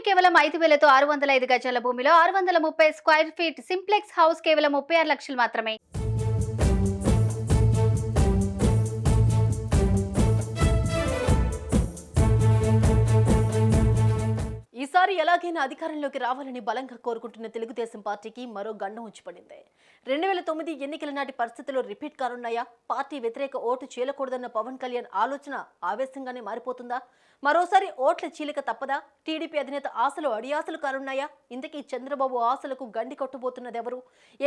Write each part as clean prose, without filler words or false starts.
కేవలం 5,000తో 605 గజాల భూమిలో 630 స్క్వేర్ ఫీట్ సింప్లెక్స్ హౌస్ కేవలం 36 లక్షలు మాత్రమే. ఈసారి ఎలాగైనా అధికారంలోకి రావాలని బలంగా కోరుకుంటున్న తెలుగుదేశం పార్టీకి మరో గండం వచ్చిపడింది. 2009 ఎన్నికల నాటి పరిస్థితుల్లో రిపీట్ కానున్నాయా? పార్టీ వ్యతిరేక ఓటు చీలకూడదన్న పవన్ కళ్యాణ్ ఆలోచన ఆవేశంగానే మారిపోతుందా? మరోసారి ఓట్ల చీలిక తప్పదా? టీడీపీ అధినేత ఆశలు అడియాసలు కానున్నాయా? ఇంతకీ చంద్రబాబు ఆశలకు గండి కొట్టబోతున్నదెవరు?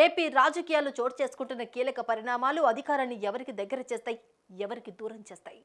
ఏపీ రాజకీయాల్లో చోటు చేసుకుంటున్న కీలక పరిణామాలు అధికారాన్ని ఎవరికి దగ్గర చేస్తాయి, ఎవరికి దూరం చేస్తాయి?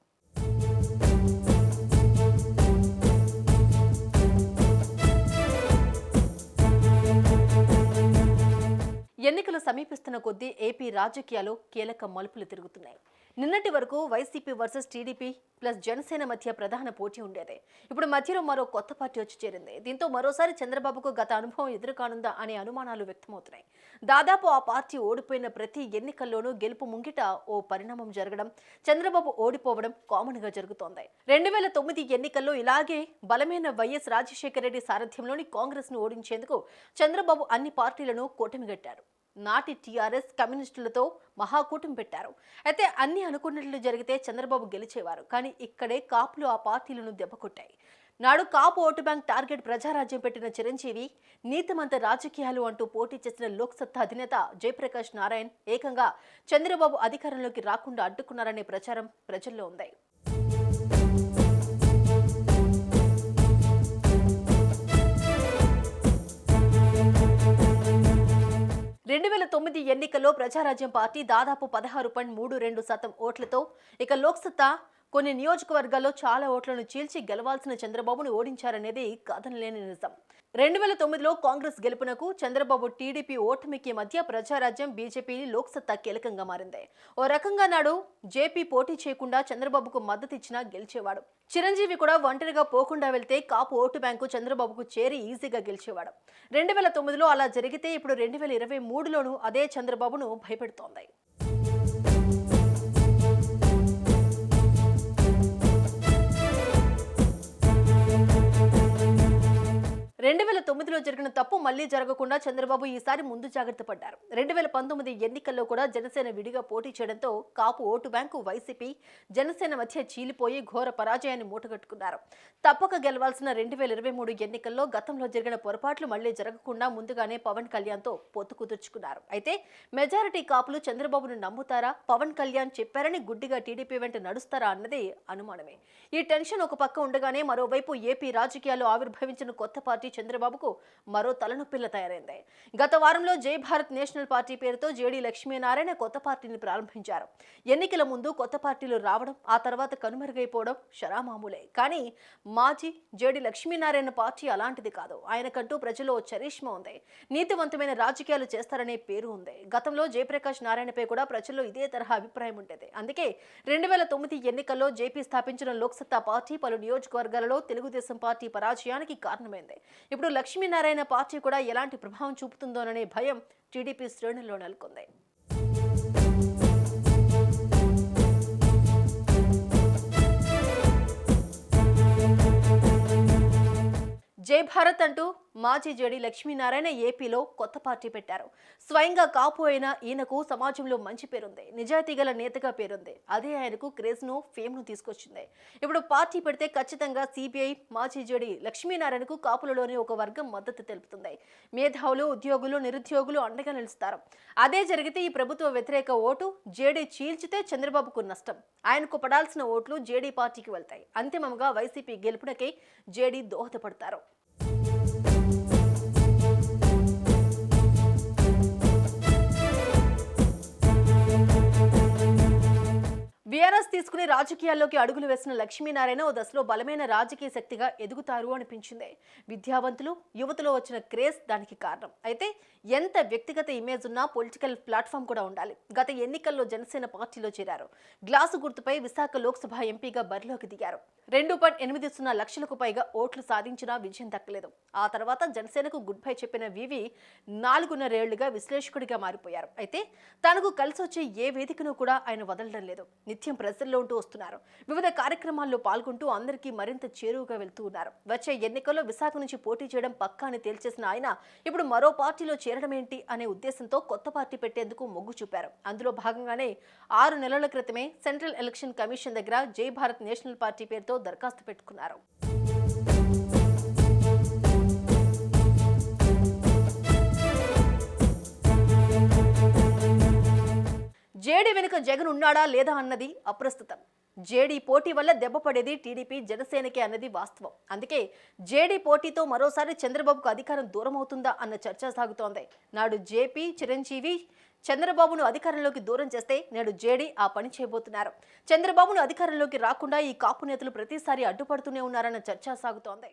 ఎన్నికలు సమీపిస్తున్న కొద్దీ ఏపీ రాజకీయాలు కీలక మలుపులు తిరుగుతున్నాయి. నిన్నటి వరకు YCP versus TDP plus Janasena మధ్య ప్రధాన పోటీ ఉండేది. ఇప్పుడు మధ్యలో మరో కొత్త పార్టీ వచ్చి చేరింది. దీంతో మరోసారి చంద్రబాబుకు గత అనుభవం ఎదురుకానుందా అనే అనుమానాలు వ్యక్తమవుతున్నాయి. దాదాపు ఆ పార్టీ ఓడిపోయిన ప్రతి ఎన్నికల్లోనూ గెలుపు ముంగిట ఓ పరిణామం జరగడం, చంద్రబాబు ఓడిపోవడం కామన్ గా జరుగుతోంది. 2009 ఎన్నికల్లో ఇలాగే బలమైన వైఎస్ రాజశేఖర రెడ్డి సారథ్యంలోని కాంగ్రెస్ ను ఓడించేందుకు చంద్రబాబు అన్ని పార్టీలను కూటమిగట్టారు. నాటి టీఆర్ఎస్ కమ్యూనిస్టులతో మహాకూటమి పెట్టారు. అయితే అన్ని అనుకున్నట్లు జరిగితే చంద్రబాబు గెలిచేవారు. కానీ ఇక్కడే కాపులు ఆ పార్టీలను దెబ్బకొట్టాయి. నాడు కాపు ఓటు బ్యాంక్ టార్గెట్ ప్రజారాజ్యం పెట్టిన చిరంజీవి నీతిమంత రాజకీయాలు అంటూ పోటీ చేసిన లోక్సత్తా అధినేత జయప్రకాష్ నారాయణ్ ఏకంగా చంద్రబాబు అధికారంలోకి రాకుండా అడ్డుకున్నారనే ప్రచారం ప్రజల్లో ఉంది. 2009 ఎన్నికల్లో ప్రజారాజ్యం పార్టీ దాదాపు 16.32% ఓట్లతో, ఇక లోక్సత్తా కొన్ని నియోజకవర్గాల్లో చాలా ఓట్లను చీల్చి గెలవాల్సిన చంద్రబాబును ఓడించారనేది కాదనలేని నిజం. 2009లో కాంగ్రెస్ గెలుపునకు చంద్రబాబు టీడీపీ ఓటమికి మధ్య ప్రజారాజ్యం బీజేపీ లోక్సత్తా కీలకంగా మారింది. ఓ రకంగా నాడు జేపీ పోటీ చేయకుండా చంద్రబాబుకు మద్దతు ఇచ్చినా గెలిచేవాడు. చిరంజీవి కూడా ఒంటరిగా పోకుండా వెళ్తే కాపు ఓటు బ్యాంకు చంద్రబాబుకు చేరి ఈజీగా గెలిచేవాడు. 2009లో అలా జరిగితే ఇప్పుడు 2023లోనూ అదే చంద్రబాబును భయపెడుతోంది. 2009లో జరిగిన తప్పు మళ్లీ జరగకుండా చంద్రబాబు ఈసారి ముందు జాగ్రత్త పడ్డారు. 2019 ఎన్నికల్లో కూడా జనసేన విడిగా పోటీ చేయడంతో కాపు ఓటు బ్యాంకు వైసీపీ జనసేన మధ్య చీలిపోయి ఘోర పరాజయాన్ని మూటగట్టుకున్నారు. తప్పక గెలవాల్సిన 2023 ఎన్నికల్లో గతంలో జరిగిన పొరపాట్లు మళ్లీ జరగకుండా ముందుగానే పవన్ కళ్యాణ్ తో పొత్తు కుదుర్చుకున్నారు. అయితే మెజారిటీ కాపులు చంద్రబాబును నమ్ముతారా, పవన్ కళ్యాణ్ చెప్పారని గుడ్డిగా టీడీపీ వెంట నడుస్తారా అన్నది అనుమానమే. ఈ టెన్షన్ ఒక పక్క ఉండగానే మరోవైపు ఏపీ రాజకీయాల్లో ఆవిర్భవించిన కొత్త పార్టీ చంద్రబాబుకు మరో తలనొప్పిలా తయారైంది. గత వారంలో జై భారత్ నేషనల్ పార్టీ పేరుతో జేడీ లక్ష్మీనారాయణ కొత్త పార్టీని ప్రారంభించారు. ఎన్నికల ముందు కొత్త పార్టీలు రావడం, ఆ తర్వాత కనుమరుగైపోవడం శరామామూలే. కానీ మాజీ జేడీ లక్ష్మీనారాయణ పార్టీ అలాంటిది కాదు. ఆయనకంటూ ప్రజల్లో చరిష్మా ఉంది. నీతివంతమైన రాజకీయాలు చేస్తారనే పేరు ఉంది. గతంలో జయప్రకాష్ నారాయణపై కూడా ప్రజల్లో ఇదే తరహా అభిప్రాయం ఉండేది. అందుకే 2009 ఎన్నికల్లో జేపీ స్థాపించిన లోక్సత్తా పార్టీ పలు నియోజకవర్గాలలో తెలుగుదేశం పార్టీ పరాజయానికి కారణమైంది. ఇప్పుడు లక్ష్మీనారాయణ పార్టీ కూడా ఎలాంటి ప్రభావం చూపుతుందోననే భయం టీడీపీ శ్రేణుల్లో నెలకొంది. జై భారత్ అంటూ మాజీ జేడీ లక్ష్మీనారాయణ ఏపీలో కొత్త పార్టీ పెట్టారు. స్వయంగా కాపు అయిన ఈయనకు సమాజంలో మంచి పేరుంది, నిజాయితీ గల నేతగా పేరుంది. అదే ఆయనకు క్రేజ్ ను, ఫేమ్ ను తీసుకొచ్చింది. ఇప్పుడు పార్టీ పెడితే ఖచ్చితంగా సిపిఐ మాజీ జేడీ లక్ష్మీనారాయణకు కాపులలోని ఒక వర్గం మద్దతు తెలుపుతుంది. మేధావులు, ఉద్యోగులు, నిరుద్యోగులు అండగా నిలుస్తారు. అదే జరిగితే ఈ ప్రభుత్వ వ్యతిరేక ఓటు జేడీ చీల్చితే చంద్రబాబుకు నష్టం. ఆయనకు పడాల్సిన ఓట్లు జేడీ పార్టీకి వెళ్తాయి. అంతిమంగా వైసీపీ గెలుపునకే జేడీ దోహదపడతారు. వీఆర్ఎస్ తీసుకుని రాజకీయాల్లోకి అడుగులు వేసిన లక్ష్మీనారాయణ ఓ దశలో బలమైన రాజకీయ శక్తిగా ఎదుగుతారు అనిపించింది. విద్యావంతులు, యువతలో వచ్చిన క్రేజ్ దానికి కారణం. అయితే ఎంత వ్యక్తిగత ఇమేజ్ ఉన్నా పొలిటికల్ ప్లాట్ఫామ్ కూడా ఉండాలి. గత ఎన్నికల్లో జనసేన పార్టీలో చేరారు. గ్లాసు గుర్తుపై విశాఖ లోక్సభ ఎంపీగా బరిలోకి దిగారు. 2.80 లక్షలకు పైగా ఓట్లు సాధించినా విజయం దక్కలేదు. ఆ తర్వాత జనసేనకు గుడ్ బై చెప్పిన వివి 4.5 ఏళ్లుగా విశ్లేషకుడిగా మారిపోయారు. అయితే తనకు కలిసొచ్చే ఏ వేదికను కూడా ఆయన వదలడం లేదు. నిత్యం ప్రెజర్లో ఉంటూ వస్తున్నారు. వివిధ కార్యక్రమాల్లో పాల్గొంటూ అందరికీ మరింత చేరువుగా వెళ్తూ ఉన్నారు. వచ్చే ఎన్నికల్లో విశాఖ నుంచి పోటీ చేయడం పక్కా అని తేల్చేసిన ఆయన ఇప్పుడు మరో పార్టీలో చేరడం ఏంటి అనే ఉద్దేశంతో కొత్త పార్టీ పెట్టేందుకు మొగ్గు చూపారు. అందులో భాగంగానే 6 నెలల క్రితమే సెంట్రల్ ఎలక్షన్ కమిషన్ దగ్గర జై భారత్ నేషనల్ పార్టీ పేరుతో దరఖాస్తు పెట్టుకున్నారు. జేడీ వెనుక జగన్ ఉన్నాడా లేదా అన్నది అప్రస్తుతం. జేడీ పోటీ వల్ల దెబ్బపడేది టీడీపీ జనసేనకే అన్నది వాస్తవం. అందుకే జేడీ పోటీతో మరోసారి చంద్రబాబుకు అధికారం దూరం అవుతుందా అన్న చర్చ సాగుతోంది. నాడు జేపీ చిరంజీవి చంద్రబాబును అధికారంలోకి దూరం చేస్తే నేడు జేడీ ఆ పని చేయబోతున్నారు. చంద్రబాబును అధికారంలోకి రాకుండా ఈ కాపు నేతలు ప్రతిసారి అడ్డుపడుతూనే ఉన్నారన్న చర్చ సాగుతోంది.